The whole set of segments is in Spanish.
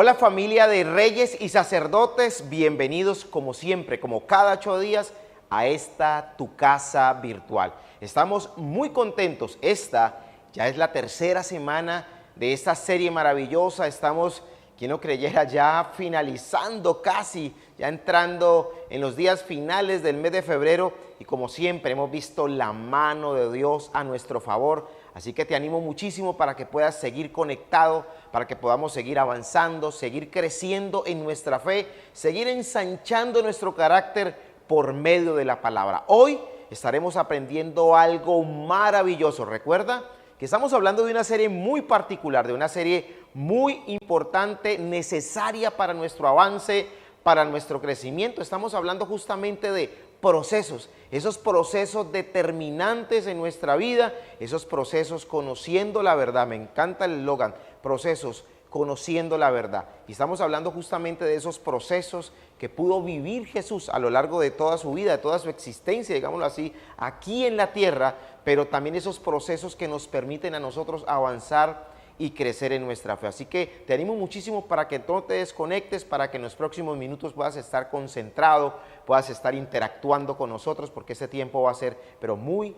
Hola familia de reyes y sacerdotes, bienvenidos como siempre, como cada 8 días, a esta tu casa virtual. Estamos muy contentos, esta ya es la tercera semana de esta serie maravillosa, estamos, quien no creyera, ya finalizando casi, ya entrando en los días finales del mes de febrero y como siempre hemos visto la mano de Dios a nuestro favor. Así que te animo muchísimo para que puedas seguir conectado, para que podamos seguir avanzando, seguir creciendo en nuestra fe, seguir ensanchando nuestro carácter por medio de la palabra. Hoy estaremos aprendiendo algo maravilloso. Recuerda que estamos hablando de una serie muy particular, de una serie muy importante, necesaria para nuestro avance, para nuestro crecimiento. Estamos hablando justamente de procesos, esos procesos determinantes en nuestra vida, esos procesos conociendo la verdad. Me encanta el eslogan, procesos conociendo la verdad. Y estamos hablando justamente de esos procesos que pudo vivir Jesús a lo largo de toda su vida, de toda su existencia, digámoslo así, aquí en la tierra, pero también esos procesos que nos permiten a nosotros avanzar y crecer en nuestra fe. Así que te animo muchísimo para que no te desconectes, para que en los próximos minutos puedas estar concentrado, puedas estar interactuando con nosotros, porque ese tiempo va a ser pero muy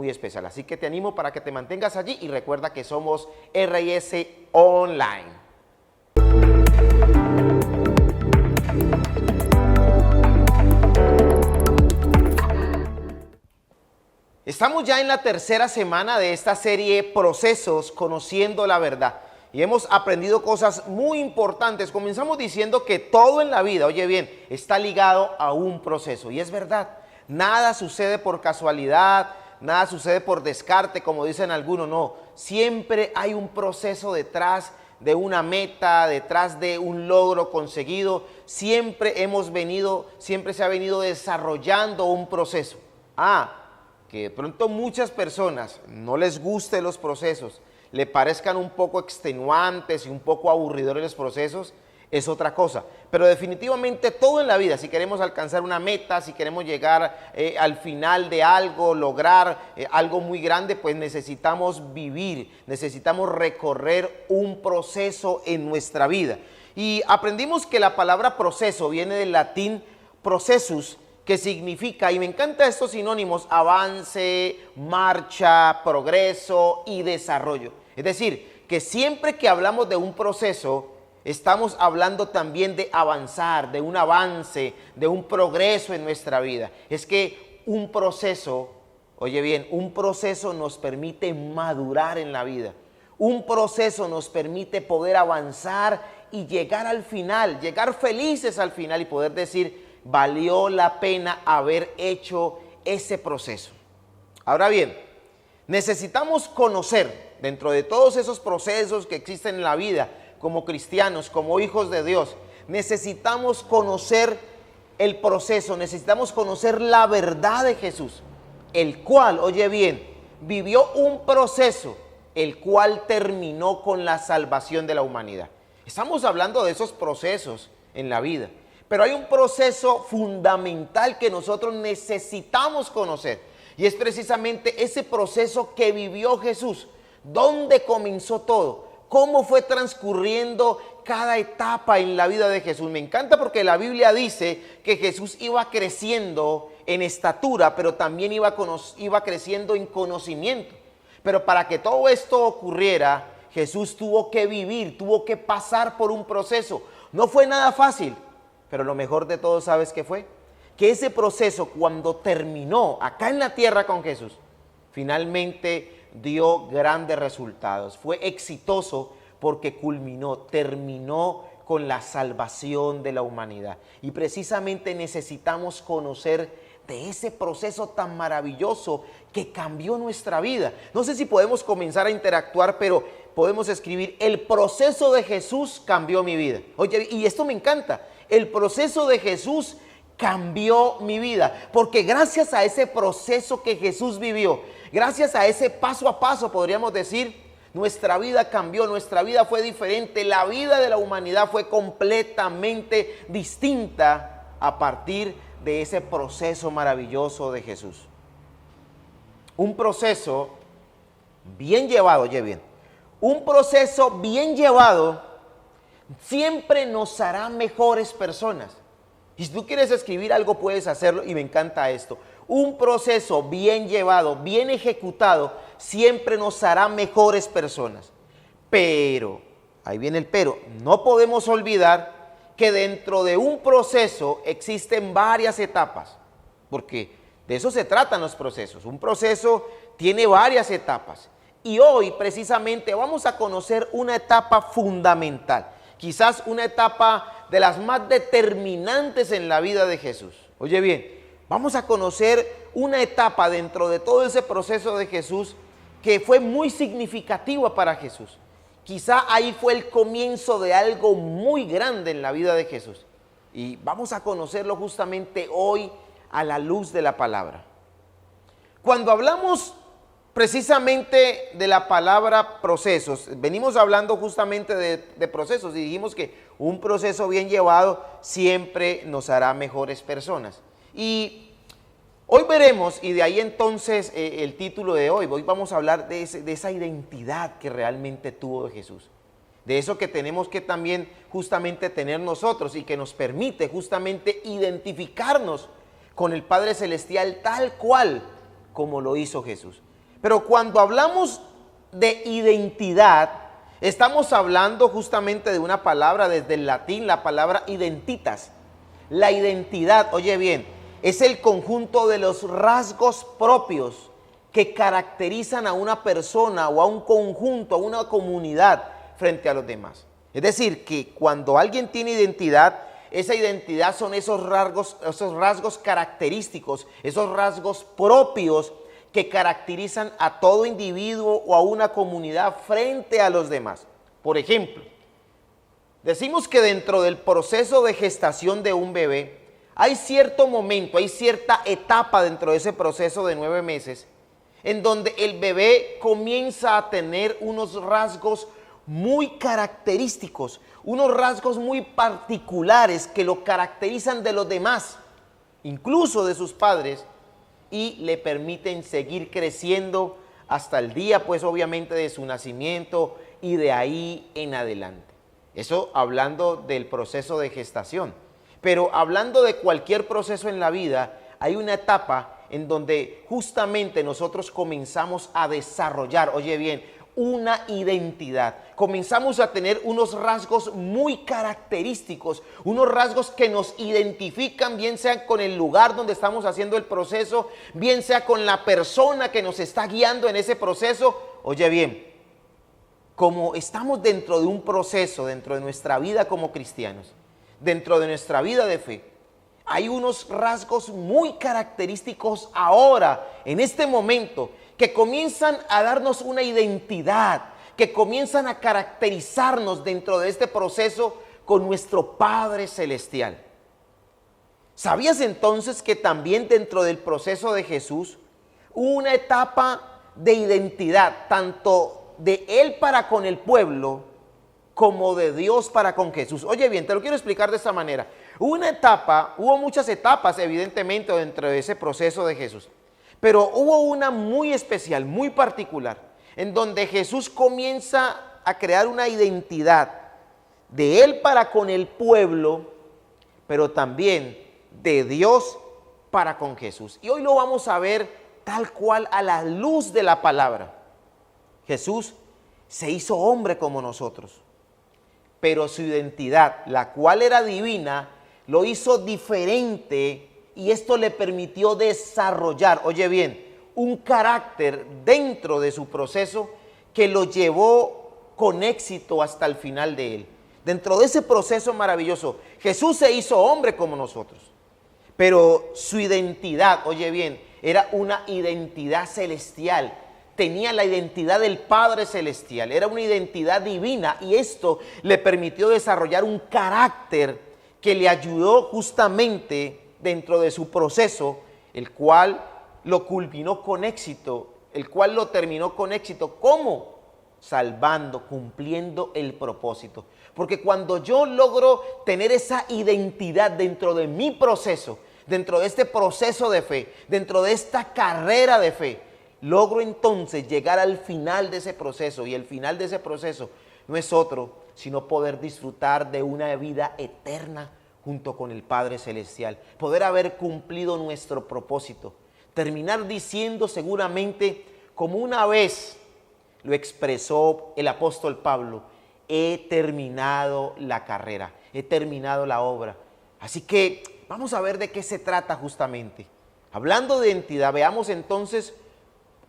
especial. Así que te animo para que te mantengas allí y recuerda que somos RS Online. Estamos ya en la tercera semana de esta serie Procesos, conociendo la verdad. Y hemos aprendido cosas muy importantes. Comenzamos diciendo que todo en la vida, oye bien, está ligado a un proceso. Y es verdad, nada sucede por casualidad, nada sucede por descarte, como dicen algunos, no. Siempre hay un proceso detrás de una meta, detrás de un logro conseguido. Siempre se ha venido desarrollando un proceso. Que de pronto muchas personas no les gusten los procesos, le parezcan un poco extenuantes y un poco aburridores los procesos, es otra cosa. Pero definitivamente todo en la vida, si queremos alcanzar una meta, si queremos llegar al final de algo, lograr algo muy grande, pues necesitamos vivir, necesitamos recorrer un proceso en nuestra vida. Y aprendimos que la palabra proceso viene del latín processus, que significa, y me encantan estos sinónimos, avance, marcha, progreso y desarrollo. Es decir, que siempre que hablamos de un proceso, estamos hablando también de avanzar, de un avance, de un progreso en nuestra vida. Es que un proceso, oye bien, un proceso nos permite madurar en la vida. Un proceso nos permite poder avanzar y llegar al final, llegar felices al final y poder decir, valió la pena haber hecho ese proceso. Ahora bien, necesitamos conocer dentro de todos esos procesos que existen en la vida, como cristianos, como hijos de Dios, necesitamos conocer el proceso, necesitamos conocer la verdad de Jesús, el cual, oye bien, vivió un proceso, el cual terminó con la salvación de la humanidad. Estamos hablando de esos procesos en la vida. Pero hay un proceso fundamental que nosotros necesitamos conocer. Y es precisamente ese proceso que vivió Jesús. ¿Dónde comenzó todo? ¿Cómo fue transcurriendo cada etapa en la vida de Jesús? Me encanta porque la Biblia dice que Jesús iba creciendo en estatura, pero también iba creciendo en conocimiento. Pero para que todo esto ocurriera, Jesús tuvo que vivir, tuvo que pasar por un proceso. No fue nada fácil. Pero lo mejor de todo, ¿sabes qué fue? Que ese proceso, cuando terminó acá en la tierra con Jesús, finalmente dio grandes resultados. Fue exitoso porque terminó con la salvación de la humanidad. Y precisamente necesitamos conocer de ese proceso tan maravilloso que cambió nuestra vida. No sé si podemos comenzar a interactuar, pero podemos escribir, el proceso de Jesús cambió mi vida. Oye, y esto me encanta. El proceso de Jesús cambió mi vida, porque gracias a ese proceso que Jesús vivió, gracias a ese paso a paso, podríamos decir, nuestra vida cambió, nuestra vida fue diferente, la vida de la humanidad fue completamente distinta a partir de ese proceso maravilloso de Jesús. Un proceso bien llevado, oye bien, un proceso bien llevado siempre nos hará mejores personas. Y si tú quieres escribir algo, puedes hacerlo, y me encanta esto. Un proceso bien llevado, bien ejecutado, siempre nos hará mejores personas. Pero, ahí viene el pero, no podemos olvidar que dentro de un proceso existen varias etapas, porque de eso se tratan los procesos. Un proceso tiene varias etapas. Y hoy precisamente vamos a conocer una etapa fundamental, quizás una etapa de las más determinantes en la vida de Jesús. Oye bien, vamos a conocer una etapa dentro de todo ese proceso de Jesús que fue muy significativa para Jesús. Quizá ahí fue el comienzo de algo muy grande en la vida de Jesús. Y vamos a conocerlo justamente hoy a la luz de la palabra. Cuando hablamos precisamente de la palabra procesos, venimos hablando justamente de procesos y dijimos que un proceso bien llevado siempre nos hará mejores personas. Y hoy veremos, y de ahí entonces el título de hoy vamos a hablar de esa identidad que realmente tuvo Jesús. De eso que tenemos que también justamente tener nosotros y que nos permite justamente identificarnos con el Padre Celestial tal cual como lo hizo Jesús. Pero cuando hablamos de identidad, estamos hablando justamente de una palabra desde el latín, la palabra identitas. La identidad, oye bien, es el conjunto de los rasgos propios que caracterizan a una persona o a un conjunto, a una comunidad frente a los demás. Es decir, que cuando alguien tiene identidad, esa identidad son esos rasgos característicos, esos rasgos propios que caracterizan a todo individuo o a una comunidad frente a los demás. Por ejemplo, decimos que dentro del proceso de gestación de un bebé, hay cierto momento, hay cierta etapa dentro de ese proceso de 9 meses, en donde el bebé comienza a tener unos rasgos muy característicos, unos rasgos muy particulares que lo caracterizan de los demás, incluso de sus padres, y le permiten seguir creciendo hasta el día, pues obviamente, de su nacimiento y de ahí en adelante. Eso hablando del proceso de gestación. Pero hablando de cualquier proceso en la vida, hay una etapa en donde justamente nosotros comenzamos a desarrollar, oye bien, una identidad. Comenzamos a tener unos rasgos muy característicos, unos rasgos que nos identifican, bien sea con el lugar donde estamos haciendo el proceso, bien sea con la persona que nos está guiando en ese proceso. Oye bien, como estamos dentro de un proceso, dentro de nuestra vida como cristianos, dentro de nuestra vida de fe, hay unos rasgos muy característicos ahora, en este momento, que comienzan a darnos una identidad, que comienzan a caracterizarnos dentro de este proceso con nuestro Padre Celestial. ¿Sabías entonces que también dentro del proceso de Jesús hubo una etapa de identidad, tanto de Él para con el pueblo, como de Dios para con Jesús? Oye bien, te lo quiero explicar de esta manera. Hubo muchas etapas evidentemente dentro de ese proceso de Jesús, pero hubo una muy especial, muy particular, en donde Jesús comienza a crear una identidad de Él para con el pueblo, pero también de Dios para con Jesús. Y hoy lo vamos a ver tal cual a la luz de la palabra. Jesús se hizo hombre como nosotros, pero su identidad, la cual era divina, lo hizo diferente, y esto le permitió desarrollar, oye bien, un carácter dentro de su proceso que lo llevó con éxito hasta el final de él. Dentro de ese proceso maravilloso, Jesús se hizo hombre como nosotros, pero su identidad, oye bien, era una identidad celestial. Tenía la identidad del Padre Celestial, era una identidad divina, y esto le permitió desarrollar un carácter que le ayudó justamente dentro de su proceso, el cual lo culminó con éxito, el cual lo terminó con éxito. ¿Cómo? Salvando, cumpliendo el propósito. Porque cuando yo logro tener esa identidad dentro de mi proceso, dentro de este proceso de fe, dentro de esta carrera de fe, logro entonces llegar al final de ese proceso, y el final de ese proceso no es otro sino poder disfrutar de una vida eterna junto con el Padre Celestial, poder haber cumplido nuestro propósito, terminar diciendo seguramente, como una vez lo expresó el apóstol Pablo: he terminado la carrera, he terminado la obra. Así que vamos a ver de qué se trata justamente. Hablando de identidad, veamos entonces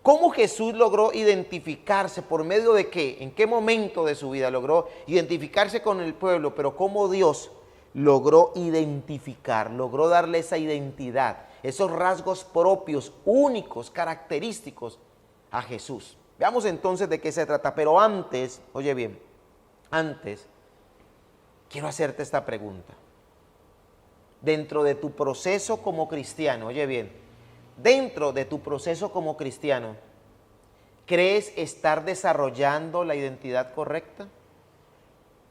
cómo Jesús logró identificarse, por medio de qué, en qué momento de su vida logró identificarse con el pueblo, pero cómo Dios logró identificar, logró darle esa identidad, esos rasgos propios, únicos, característicos a Jesús. Veamos entonces de qué se trata, pero antes, oye bien, antes quiero hacerte esta pregunta. Dentro de tu proceso como cristiano, oye bien, dentro de tu proceso como cristiano, ¿crees estar desarrollando la identidad correcta?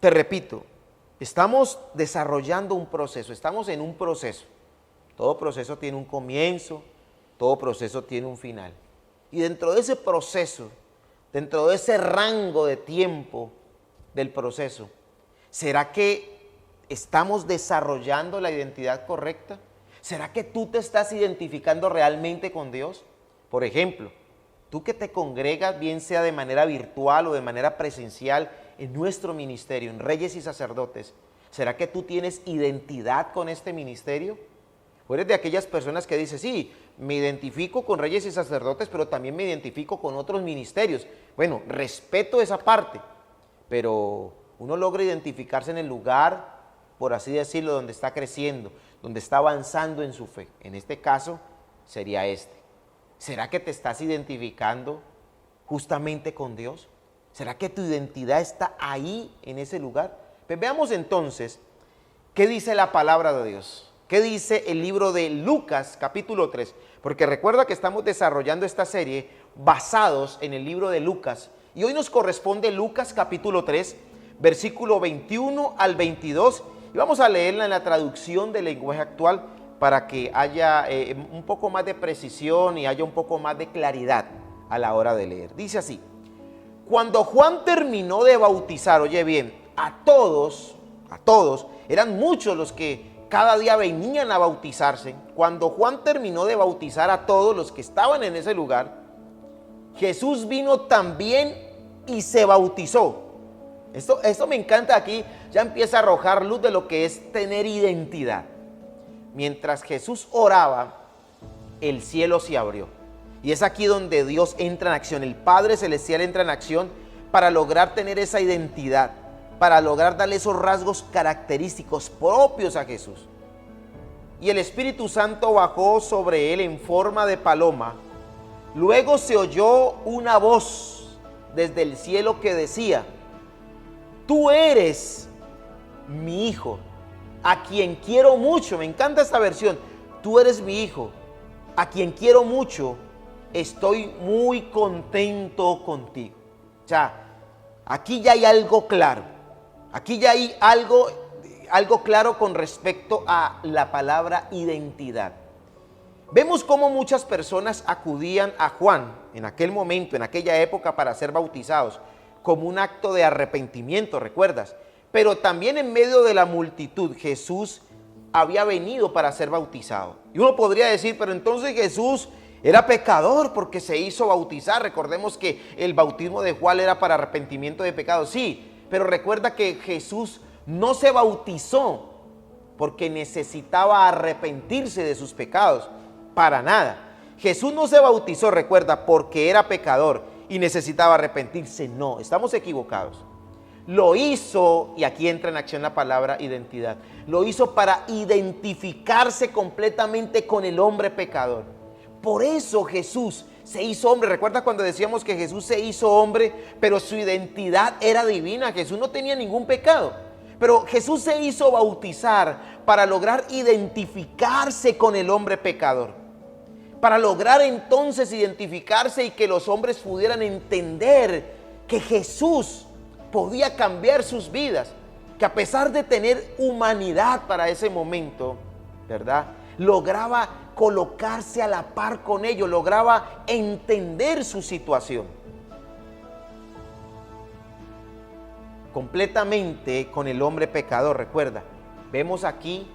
Te repito, estamos desarrollando un proceso, estamos en un proceso. Todo proceso tiene un comienzo, todo proceso tiene un final. Y dentro de ese proceso, dentro de ese rango de tiempo del proceso, ¿será que estamos desarrollando la identidad correcta? ¿Será que tú te estás identificando realmente con Dios? Por ejemplo, tú que te congregas, bien sea de manera virtual o de manera presencial en nuestro ministerio, en Reyes y Sacerdotes, ¿será que tú tienes identidad con este ministerio? ¿O eres de aquellas personas que dicen, sí, me identifico con Reyes y Sacerdotes, pero también me identifico con otros ministerios? Bueno, respeto esa parte, pero uno logra identificarse en el lugar, por así decirlo, donde está creciendo, donde está avanzando en su fe. En este caso, sería este. ¿Será que te estás identificando justamente con Dios? ¿Será que tu identidad está ahí, en ese lugar? Pues veamos entonces, ¿qué dice la palabra de Dios? ¿Qué dice el libro de Lucas, capítulo 3? Porque recuerda que estamos desarrollando esta serie basados en el libro de Lucas. Y hoy nos corresponde Lucas, capítulo 3, versículo 21 al 22. Y vamos a leerla en la traducción del lenguaje actual para que haya un poco más de precisión y haya un poco más de claridad a la hora de leer. Dice así: cuando Juan terminó de bautizar, oye bien, a todos, eran muchos los que cada día venían a bautizarse. Cuando Juan terminó de bautizar a todos los que estaban en ese lugar, Jesús vino también y se bautizó. Esto me encanta. Aquí ya empieza a arrojar luz de lo que es tener identidad. Mientras Jesús oraba, el cielo se abrió. Y es aquí donde Dios entra en acción. El Padre Celestial entra en acción para lograr tener esa identidad, para lograr darle esos rasgos característicos propios a Jesús. Y el Espíritu Santo bajó sobre él en forma de paloma. Luego se oyó una voz desde el cielo que decía: tú eres mi Hijo, a quien quiero mucho. Me encanta esta versión. Tú eres mi Hijo, a quien quiero mucho. Estoy muy contento contigo. O sea, aquí ya hay algo claro. Aquí ya hay algo claro con respecto a la palabra identidad. Vemos cómo muchas personas acudían a Juan en aquel momento, en aquella época, para ser bautizados, como un acto de arrepentimiento, ¿recuerdas? Pero también en medio de la multitud, Jesús había venido para ser bautizado. Y uno podría decir, pero entonces Jesús era pecador porque se hizo bautizar. Recordemos que el bautismo de Juan era para arrepentimiento de pecados. Sí, pero recuerda que Jesús no se bautizó porque necesitaba arrepentirse de sus pecados. Para nada. Jesús no se bautizó, recuerda, porque era pecador y necesitaba arrepentirse. No, estamos equivocados. Lo hizo, y aquí entra en acción la palabra identidad, lo hizo para identificarse completamente con el hombre pecador. Por eso Jesús se hizo hombre. Recuerda cuando decíamos que Jesús se hizo hombre, pero su identidad era divina. Jesús no tenía ningún pecado, pero Jesús se hizo bautizar para lograr identificarse con el hombre pecador, para lograr entonces identificarse y que los hombres pudieran entender que Jesús podía cambiar sus vidas, que a pesar de tener humanidad para ese momento, ¿verdad?, lograba colocarse a la par con ellos, lograba entender su situación. completamente con el hombre pecador. Recuerda, vemos aquí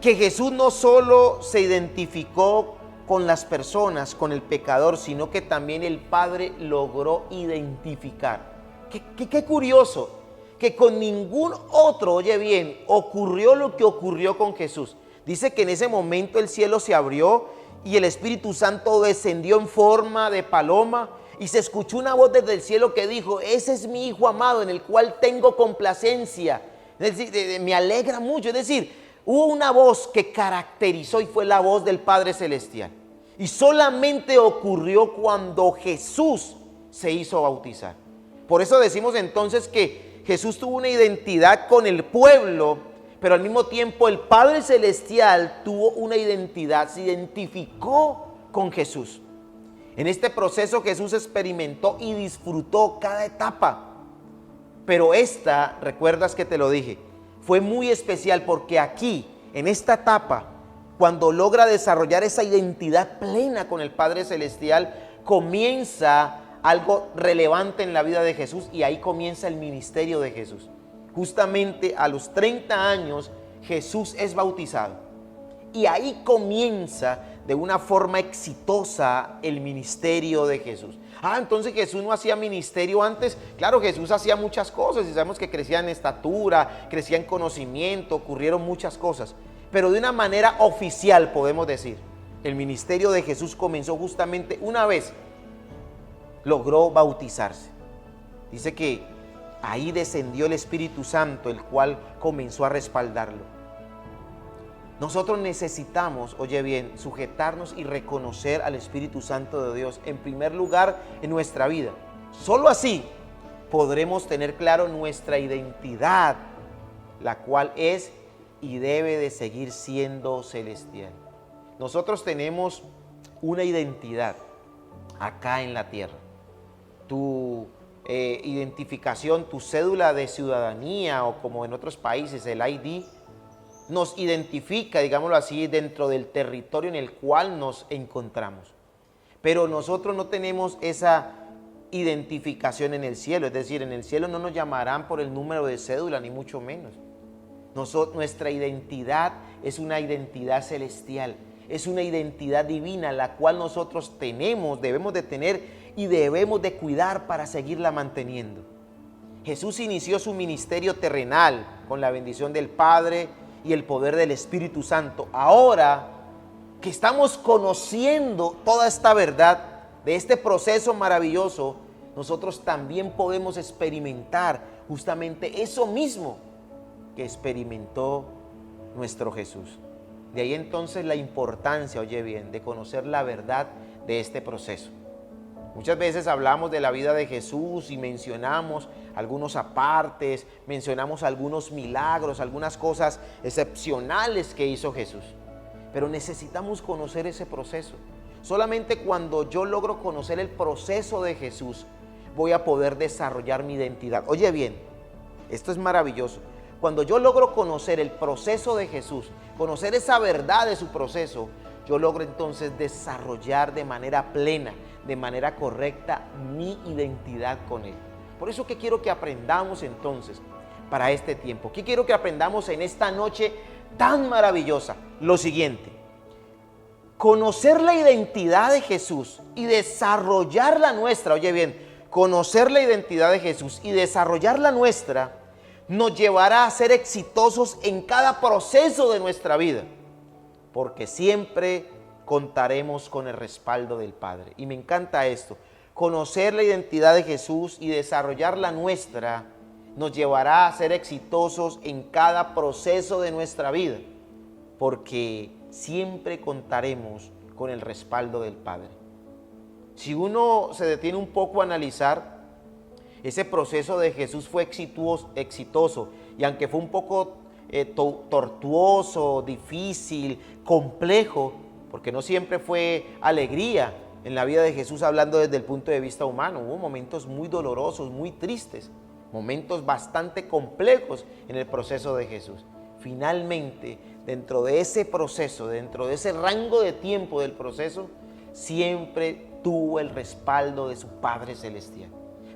que Jesús no solo se identificó con las personas, con el pecador, sino que también el Padre logró identificar. Qué curioso, que con ningún otro, oye bien, ocurrió lo que ocurrió con Jesús. Dice que en ese momento el cielo se abrió y el Espíritu Santo descendió en forma de paloma y se escuchó una voz desde el cielo que dijo: ese es mi Hijo amado en el cual tengo complacencia. Es decir, me alegra mucho. Es decir, hubo una voz que caracterizó y fue la voz del Padre Celestial. Y solamente ocurrió cuando Jesús se hizo bautizar. Por eso decimos entonces que Jesús tuvo una identidad con el pueblo, pero al mismo tiempo el Padre Celestial tuvo una identidad, se identificó con Jesús. En este proceso Jesús experimentó y disfrutó cada etapa. Pero esta, recuerdas que te lo dije, fue muy especial porque aquí, en esta etapa, cuando logra desarrollar esa identidad plena con el Padre Celestial, comienza algo relevante en la vida de Jesús y ahí comienza el ministerio de Jesús. Justamente a los 30 años Jesús es bautizado y ahí comienza de una forma exitosa el ministerio de Jesús. Entonces Jesús no hacía ministerio antes. Claro, Jesús hacía muchas cosas y sabemos que crecía en estatura, crecía en conocimiento, ocurrieron muchas cosas. Pero de una manera oficial podemos decir, el ministerio de Jesús comenzó justamente una vez logró bautizarse. Dice que ahí descendió el Espíritu Santo, el cual comenzó a respaldarlo. Nosotros necesitamos, oye bien, sujetarnos y reconocer al Espíritu Santo de Dios en primer lugar en nuestra vida. Solo así podremos tener claro nuestra identidad, la cual es y debe de seguir siendo celestial. Nosotros tenemos una identidad acá en la tierra. Tu identificación, tu cédula de ciudadanía o como en otros países el ID, nos identifica, digámoslo así, dentro del territorio en el cual nos encontramos. Pero nosotros no tenemos esa identificación en el cielo, es decir, en el cielo no nos llamarán por el número de cédula, ni mucho menos. Nuestra identidad es una identidad celestial, es una identidad divina, la cual nosotros tenemos, debemos de tener y debemos de cuidar para seguirla manteniendo. Jesús inició su ministerio terrenal con la bendición del Padre y el poder del Espíritu Santo. Ahora que estamos conociendo toda esta verdad de este proceso maravilloso, nosotros también podemos experimentar justamente eso mismo que experimentó nuestro Jesús. De ahí entonces la importancia, oye bien, de conocer la verdad de este proceso. Muchas veces hablamos de la vida de Jesús y mencionamos algunos apartes, mencionamos algunos milagros, algunas cosas excepcionales que hizo Jesús. Pero necesitamos conocer ese proceso. Solamente cuando yo logro conocer el proceso de Jesús, voy a poder desarrollar mi identidad. Oye bien, esto es maravilloso. Cuando yo logro conocer el proceso de Jesús, conocer esa verdad de su proceso, yo logro entonces desarrollar de manera plena, de manera correcta, mi identidad con Él. Por eso que quiero que aprendamos entonces para este tiempo. ¿Qué quiero que aprendamos en esta noche tan maravillosa? Lo siguiente: conocer la identidad de Jesús y desarrollar la nuestra. Oye bien, conocer la identidad de Jesús y desarrollar la nuestra nos llevará a ser exitosos en cada proceso de nuestra vida, porque siempre contaremos con el respaldo del Padre. Y me encanta esto: conocer la identidad de Jesús y desarrollar la nuestra nos llevará a ser exitosos en cada proceso de nuestra vida, porque siempre contaremos con el respaldo del Padre. Si uno se detiene un poco a analizar, ese proceso de Jesús fue exitoso, y aunque fue un poco tortuoso, difícil, complejo, porque no siempre fue alegría en la vida de Jesús, hablando desde el punto de vista humano. Hubo momentos muy dolorosos, muy tristes, momentos bastante complejos en el proceso de Jesús. Finalmente, dentro de ese proceso, dentro de ese rango de tiempo del proceso, siempre tuvo el respaldo de su Padre Celestial.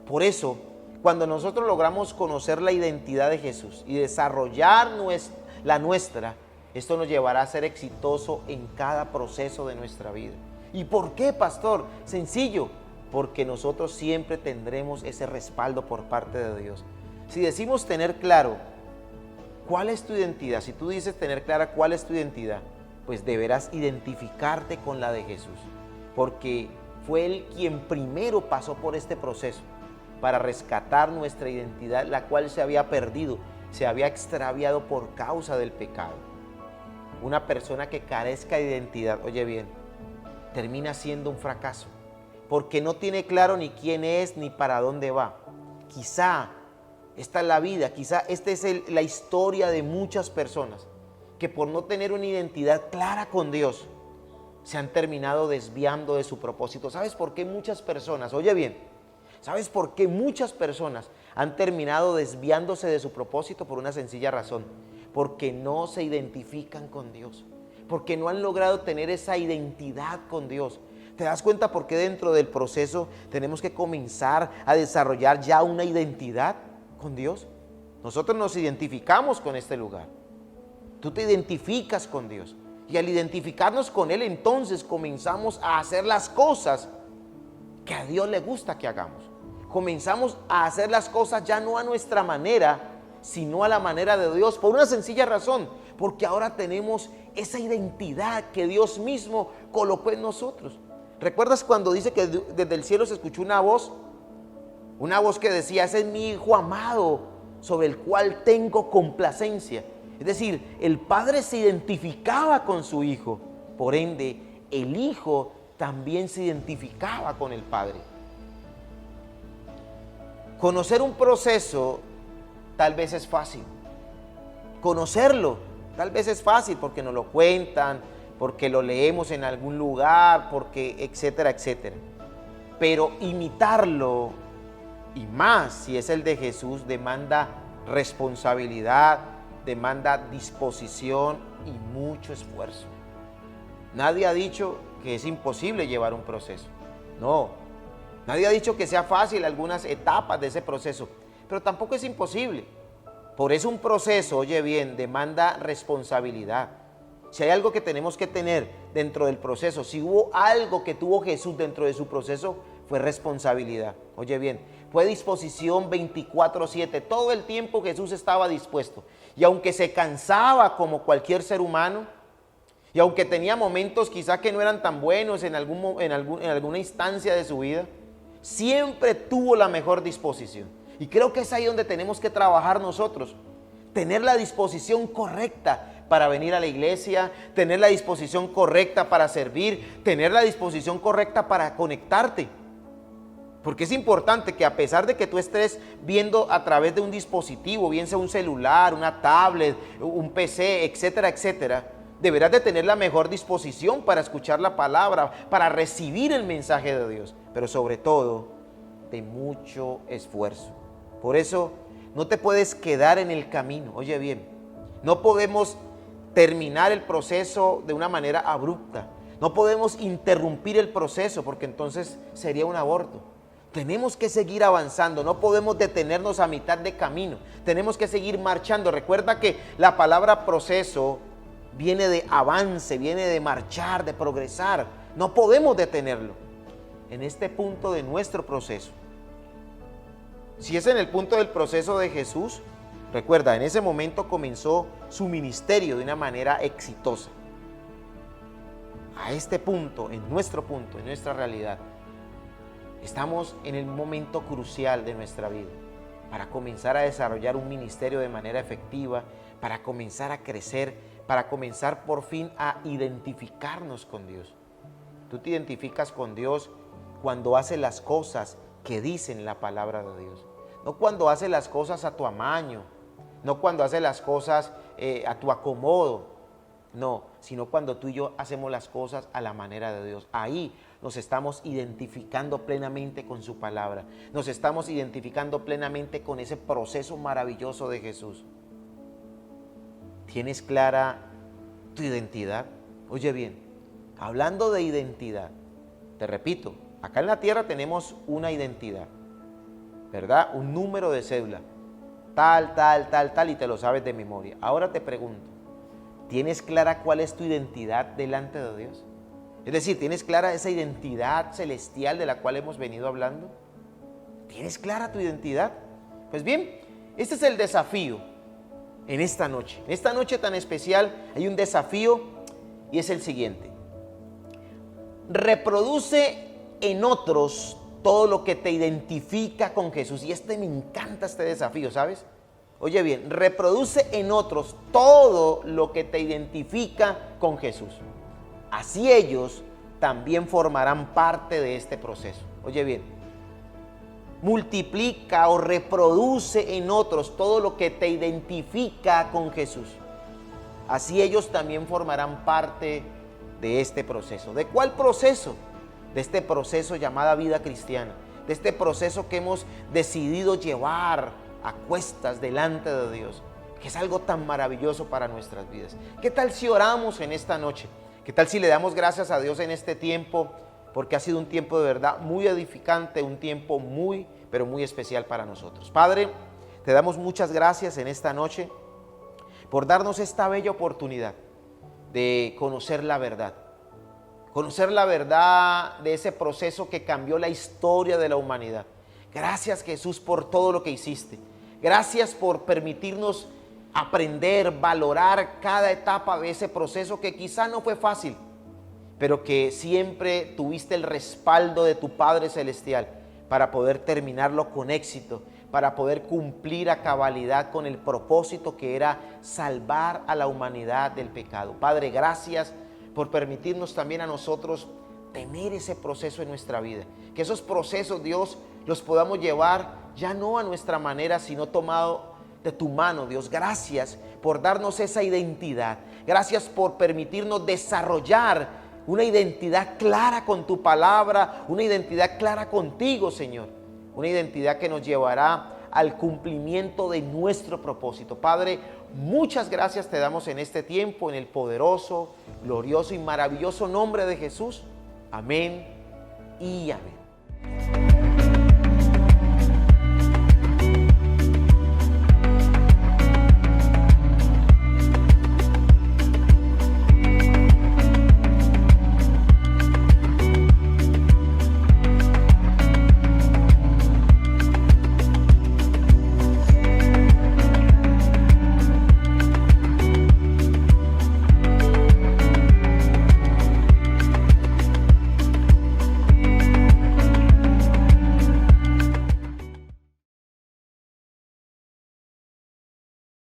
Por eso, Cuando nosotros logramos conocer la identidad de Jesús y desarrollar la nuestra, esto nos llevará a ser exitoso en cada proceso de nuestra vida. ¿Y por qué, pastor? Sencillo, porque nosotros siempre tendremos ese respaldo por parte de Dios. Si decimos tener claro cuál es tu identidad, si tú dices tener clara cuál es tu identidad, pues deberás identificarte con la de Jesús, porque fue Él quien primero pasó por este proceso para rescatar nuestra identidad, la cual se había perdido, se había extraviado por causa del pecado. Una persona que carezca de identidad, oye bien, termina siendo un fracaso, porque no tiene claro ni quién es ni para dónde va. Quizá esta es la vida, quizá esta es la historia de muchas personas que por no tener una identidad clara con Dios, se han terminado desviando de su propósito. ¿Sabes por qué muchas personas, oye bien, ¿sabes por qué muchas personas han terminado desviándose de su propósito? Por una sencilla razón, porque no se identifican con Dios, porque no han logrado tener esa identidad con Dios. ¿Te das cuenta por qué dentro del proceso tenemos que comenzar a desarrollar ya una identidad con Dios? Nosotros nos identificamos con este lugar. Tú te identificas con Dios. Y al identificarnos con Él, entonces comenzamos a hacer las cosas que a Dios le gusta que hagamos. Comenzamos a hacer las cosas ya no a nuestra manera, sino a la manera de Dios, por una sencilla razón, porque ahora tenemos esa identidad que Dios mismo colocó en nosotros. ¿Recuerdas cuando dice que desde el cielo se escuchó una voz? Una voz que decía: ese es mi Hijo amado, sobre el cual tengo complacencia. Es decir, el Padre se identificaba con su Hijo, por ende, el Hijo también se identificaba con el Padre. Conocer un proceso tal vez es fácil. Conocerlo tal vez es fácil porque nos lo cuentan, porque lo leemos en algún lugar, porque etcétera, etcétera. Pero imitarlo, y más si es el de Jesús, demanda responsabilidad, demanda disposición y mucho esfuerzo. Nadie ha dicho que es imposible llevar un proceso. No. Nadie ha dicho que sea fácil algunas etapas de ese proceso, pero tampoco es imposible. Por eso un proceso, oye bien, demanda responsabilidad. Si hay algo que tenemos que tener dentro del proceso, si hubo algo que tuvo Jesús dentro de su proceso, fue responsabilidad. Oye bien, fue disposición 24/7. Todo el tiempo Jesús estaba dispuesto. Y aunque se cansaba como cualquier ser humano, y aunque tenía momentos quizá que no eran tan buenos en alguna instancia de su vida, siempre tuvo la mejor disposición. Y creo que es ahí donde tenemos que trabajar nosotros. Tener la disposición correcta para venir a la iglesia, tener la disposición correcta para servir, tener la disposición correcta para conectarte. Porque es importante que a pesar de que tú estés viendo a través de un dispositivo, bien sea un celular, una tablet, un PC, etcétera, etcétera, deberás de tener la mejor disposición para escuchar la palabra, para recibir el mensaje de Dios, pero sobre todo, de mucho esfuerzo. Por eso, no te puedes quedar en el camino. Oye bien, no podemos terminar el proceso de una manera abrupta. No podemos interrumpir el proceso porque entonces sería un aborto. Tenemos que seguir avanzando, no podemos detenernos a mitad de camino. Tenemos que seguir marchando. Recuerda que la palabra proceso viene de avance, viene de marchar, de progresar. No podemos detenerlo en este punto de nuestro proceso. Si es en el punto del proceso de Jesús, recuerda, en ese momento comenzó su ministerio de una manera exitosa. A este punto, en nuestra realidad, estamos en el momento crucial de nuestra vida para comenzar a desarrollar un ministerio de manera efectiva, para comenzar a crecer, para comenzar por fin a identificarnos con Dios. Tú te identificas con Dios cuando haces las cosas que dicen la palabra de Dios. No cuando haces las cosas a tu amaño, no cuando haces las cosas a tu acomodo, no, sino cuando tú y yo hacemos las cosas a la manera de Dios. Ahí nos estamos identificando plenamente con su palabra. Nos estamos identificando plenamente con ese proceso maravilloso de Jesús. ¿Tienes clara tu identidad? Oye bien, hablando de identidad, te repito, acá en la tierra tenemos una identidad. ¿verdad? Un número de cédula, tal, tal, tal, tal, y te lo sabes de memoria. Ahora te pregunto, ¿tienes clara cuál es tu identidad delante de Dios? Es decir, ¿tienes clara esa identidad celestial de la cual hemos venido hablando? ¿Tienes clara tu identidad? Pues bien, este es el desafío en esta noche. En esta noche tan especial hay un desafío y es el siguiente. Reproduce en otros todo lo que te identifica con Jesús. Y me encanta este desafío, ¿sabes? Oye bien, reproduce en otros todo lo que te identifica con Jesús. Así ellos también formarán parte de este proceso. Oye bien, multiplica o reproduce en otros todo lo que te identifica con Jesús. Así ellos también formarán parte de este proceso. ¿De cuál proceso? De este proceso llamada vida cristiana, de este proceso que hemos decidido llevar a cuestas delante de Dios, que es algo tan maravilloso para nuestras vidas. ¿Qué tal si oramos en esta noche? ¿Qué tal si le damos gracias a Dios en este tiempo? Porque ha sido un tiempo de verdad muy edificante, un tiempo muy, pero muy especial para nosotros. Padre, te damos muchas gracias en esta noche por darnos esta bella oportunidad de conocer la verdad de ese proceso que cambió la historia de la humanidad. Gracias, Jesús, por todo lo que hiciste. Gracias por permitirnos aprender, valorar cada etapa de ese proceso que quizá no fue fácil, pero que siempre tuviste el respaldo de tu Padre Celestial para poder terminarlo con éxito, para poder cumplir a cabalidad con el propósito que era salvar a la humanidad del pecado. Padre, gracias por permitirnos también a nosotros tener ese proceso en nuestra vida. Que esos procesos, Dios, los podamos llevar ya no a nuestra manera, sino tomado de tu mano, Dios. Gracias por darnos esa identidad. Gracias por permitirnos desarrollar una identidad clara con tu palabra, una identidad clara contigo, Señor. Una identidad que nos llevará al cumplimiento de nuestro propósito. Padre, muchas gracias te damos en este tiempo, en el poderoso, glorioso y maravilloso nombre de Jesús. Amén y amén.